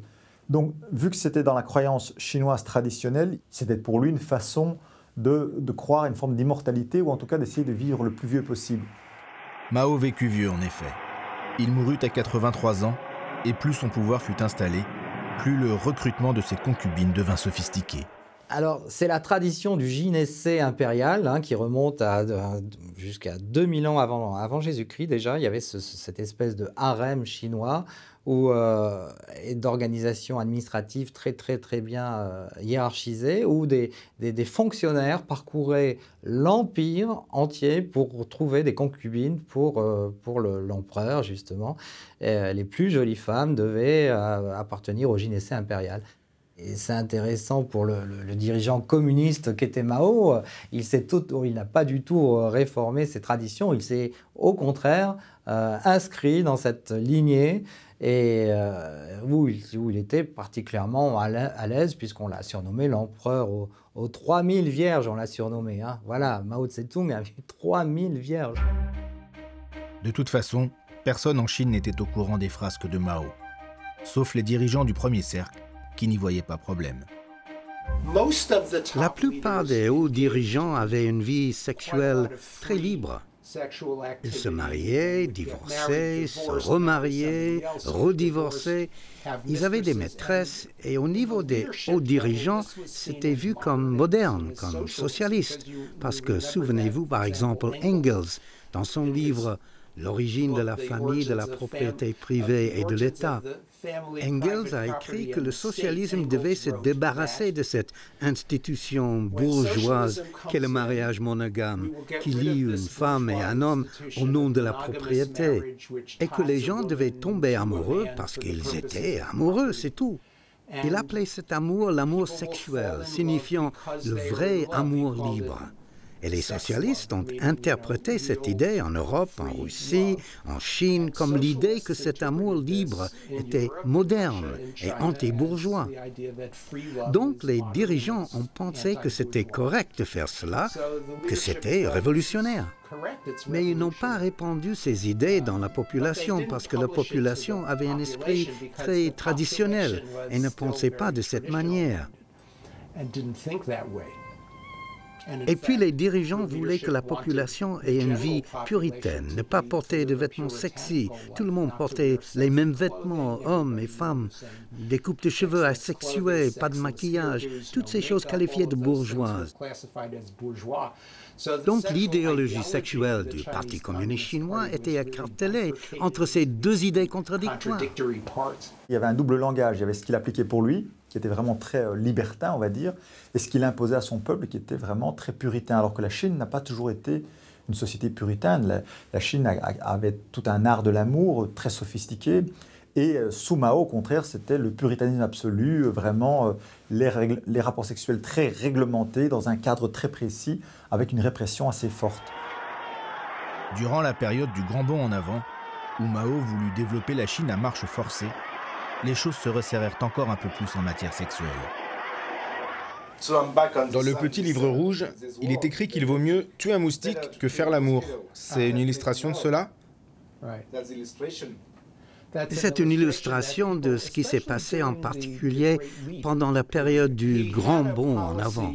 E: Donc, vu que c'était dans la croyance chinoise traditionnelle, c'était pour lui une façon de croire à une forme d'immortalité ou en tout cas d'essayer de vivre le plus vieux possible.
C: Mao vécut vieux en effet. Il mourut à 83 ans et plus son pouvoir fut installé, plus le recrutement de ses concubines devint sophistiqué.
H: Alors, c'est la tradition du gynécée impérial qui remonte jusqu'à 2000 ans avant Jésus-Christ déjà. Il y avait cette espèce de harem chinois et d'organisation administrative très bien hiérarchisée, où des fonctionnaires parcouraient l'empire entier pour trouver des concubines pour l'empereur, justement. Et les plus jolies femmes devaient appartenir au gynécée impérial. Et c'est intéressant pour le dirigeant communiste qu'était Mao. Il n'a pas du tout réformé ses traditions. Il s'est au contraire inscrit dans cette lignée et où il était particulièrement à l'aise, puisqu'on l'a surnommé l'empereur aux 3000 vierges, on l'a surnommé. Voilà, Mao Tse-tung avait 3000 vierges.
C: De toute façon, personne en Chine n'était au courant des frasques de Mao, sauf les dirigeants du premier cercle, qui n'y voyaient pas problème.
M: La plupart des hauts dirigeants avaient une vie sexuelle très libre. Ils se mariaient, divorçaient, se remariaient, redivorçaient. Ils avaient des maîtresses et au niveau des hauts dirigeants, c'était vu comme moderne, comme socialiste. Parce que souvenez-vous par exemple Engels, dans son livre « L'origine de la famille, de la propriété privée et de l'État », Engels a écrit que le socialisme devait se débarrasser de cette institution bourgeoise qu'est le mariage monogame, qui lie une femme et un homme au nom de la propriété, et que les gens devaient tomber amoureux parce qu'ils étaient amoureux, c'est tout. Il appelait cet amour l'amour sexuel, signifiant le vrai amour libre. Et les socialistes ont interprété cette idée en Europe, en Russie, en Chine, comme l'idée que cet amour libre était moderne et anti-bourgeois. Donc les dirigeants ont pensé que c'était correct de faire cela, que c'était révolutionnaire. Mais ils n'ont pas répandu ces idées dans la population parce que la population avait un esprit très traditionnel et ne pensait pas de cette manière. Et puis les dirigeants voulaient que la population ait une vie puritaine, ne pas porter de vêtements sexy. Tout le monde portait les mêmes vêtements, hommes et femmes, des coupes de cheveux asexuées, pas de maquillage, toutes ces choses qualifiées de bourgeoises. Donc l'idéologie sexuelle du Parti communiste chinois était écartelée entre ces deux idées contradictoires.
E: Il y avait un double langage, il y avait ce qu'il appliquait pour lui, qui était vraiment très libertin, on va dire, et ce qu'il imposait à son peuple, qui était vraiment très puritain, alors que la Chine n'a pas toujours été une société puritaine. La Chine avait tout un art de l'amour très sophistiqué, et sous Mao, au contraire, c'était le puritanisme absolu, vraiment les rapports sexuels très réglementés, dans un cadre très précis, avec une répression assez forte.
C: Durant la période du grand bond en avant, où Mao voulut développer la Chine à marche forcée, les choses se resserrèrent encore un peu plus en matière sexuelle. Dans le petit livre rouge, il est écrit qu'il vaut mieux tuer un moustique que faire l'amour. C'est une illustration de cela?
M: C'est une illustration de ce qui s'est passé en particulier pendant la période du grand bond en avant.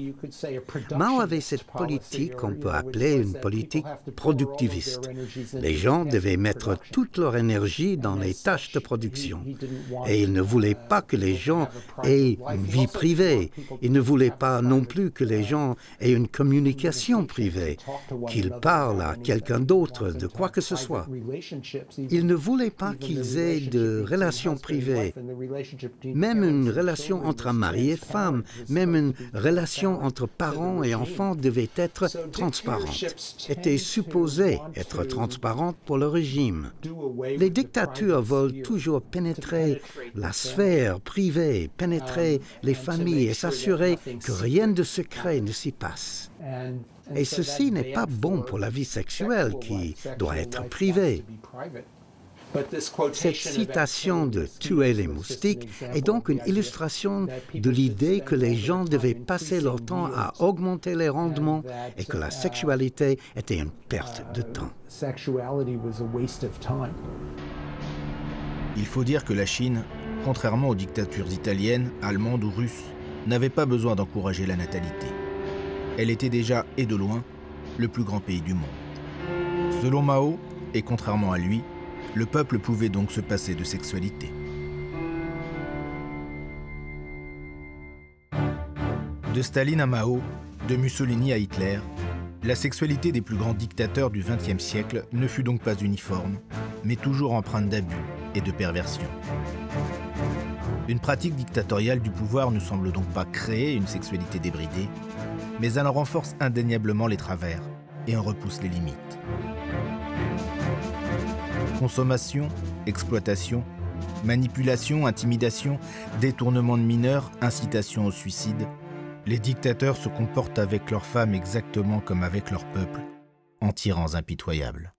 M: Mao avait cette politique qu'on peut appeler une politique productiviste. Les gens devaient mettre toute leur énergie dans les tâches de production. Et il ne voulait pas que les gens aient une vie privée. Il ne voulait pas non plus que les gens aient une communication privée, qu'ils parlent à quelqu'un d'autre de quoi que ce soit. Il ne voulait pas qu'ils aient de relations privées, même une relation entre un mari et femme, même une relation entre parents et enfants devait être transparente, était supposée être transparente pour le régime. Les dictatures veulent toujours pénétrer la sphère privée, pénétrer les familles et s'assurer que rien de secret ne s'y passe. Et ceci n'est pas bon pour la vie sexuelle qui doit être privée. Cette citation de « tuer les moustiques » est donc une illustration de l'idée que les gens devaient passer leur temps à augmenter les rendements et que la sexualité était une perte de temps.
C: Il faut dire que la Chine, contrairement aux dictatures italiennes, allemandes ou russes, n'avait pas besoin d'encourager la natalité. Elle était déjà, et de loin, le plus grand pays du monde. Selon Mao, et contrairement à lui, le peuple pouvait donc se passer de sexualité. De Staline à Mao, de Mussolini à Hitler, la sexualité des plus grands dictateurs du XXe siècle ne fut donc pas uniforme, mais toujours empreinte d'abus et de perversion. Une pratique dictatoriale du pouvoir ne semble donc pas créer une sexualité débridée, mais elle en renforce indéniablement les travers et en repousse les limites. Consommation, exploitation, manipulation, intimidation, détournement de mineurs, incitation au suicide, les dictateurs se comportent avec leurs femmes exactement comme avec leur peuple, en tyrans impitoyables.